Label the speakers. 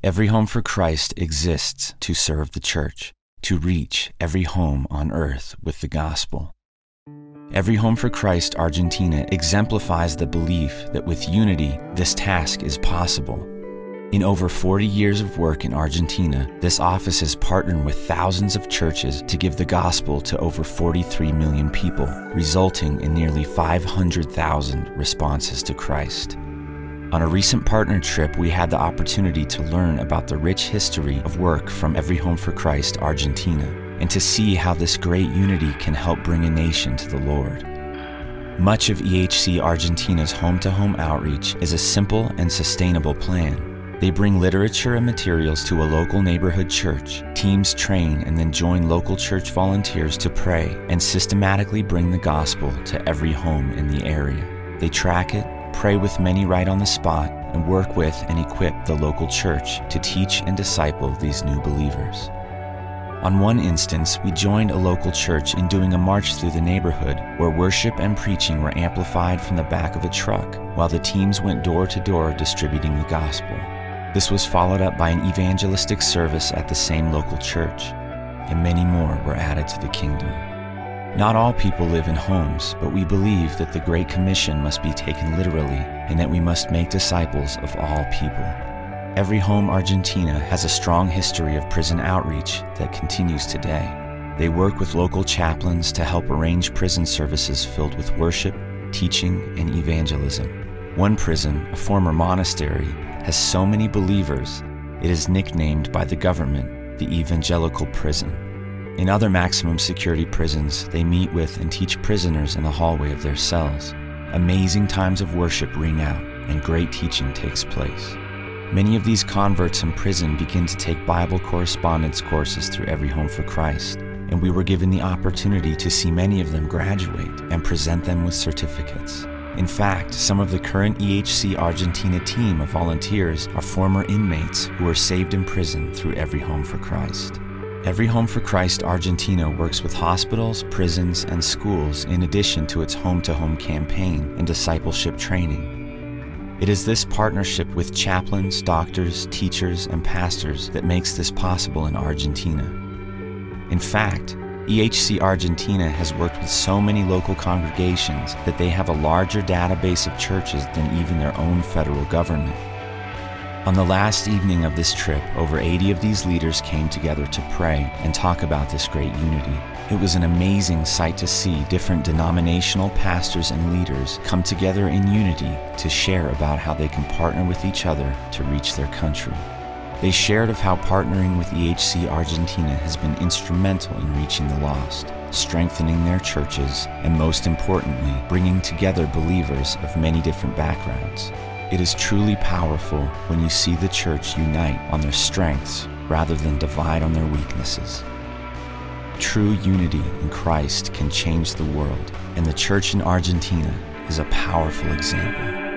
Speaker 1: Every Home for Christ exists to serve the church, to reach every home on earth with the gospel. Every Home for Christ Argentina exemplifies the belief that with unity, this task is possible. In over 40 years of work in Argentina, this office has partnered with thousands of churches to give the gospel to over 43 million people, resulting in nearly 500,000 responses to Christ. On a recent partner trip, we had the opportunity to learn about the rich history of work from Every Home for Christ Argentina, and to see how this great unity can help bring a nation to the Lord. Much of EHC Argentina's home-to-home outreach is a simple and sustainable plan. They bring literature and materials to a local neighborhood church. Teams train and then join local church volunteers to pray and systematically bring the gospel to every home in the area. They track it, pray with many right on the spot, and work with and equip the local church to teach and disciple these new believers. On one instance, we joined a local church in doing a march through the neighborhood where worship and preaching were amplified from the back of a truck while the teams went door to door distributing the gospel. This was followed up by an evangelistic service at the same local church, and many more were added to the kingdom. Not all people live in homes, but we believe that the Great Commission must be taken literally and that we must make disciples of all people. Every Home Argentina has a strong history of prison outreach that continues today. They work with local chaplains to help arrange prison services filled with worship, teaching, and evangelism. One prison, a former monastery, has so many believers, it is nicknamed by the government the Evangelical Prison. In other maximum security prisons, they meet with and teach prisoners in the hallway of their cells. Amazing times of worship ring out, and great teaching takes place. Many of these converts in prison begin to take Bible correspondence courses through Every Home for Christ, and we were given the opportunity to see many of them graduate and present them with certificates. In fact, some of the current EHC Argentina team of volunteers are former inmates who were saved in prison through Every Home for Christ. Every Home for Christ Argentina works with hospitals, prisons, and schools in addition to its home-to-home campaign and discipleship training. It is this partnership with chaplains, doctors, teachers, and pastors that makes this possible in Argentina. In fact, EHC Argentina has worked with so many local congregations that they have a larger database of churches than even their own federal government. On the last evening of this trip, over 80 of these leaders came together to pray and talk about this great unity. It was an amazing sight to see different denominational pastors and leaders come together in unity to share about how they can partner with each other to reach their country. They shared of how partnering with EHC Argentina has been instrumental in reaching the lost, strengthening their churches, and most importantly, bringing together believers of many different backgrounds. It is truly powerful when you see the church unite on their strengths rather than divide on their weaknesses. True unity in Christ can change the world, and the church in Argentina is a powerful example.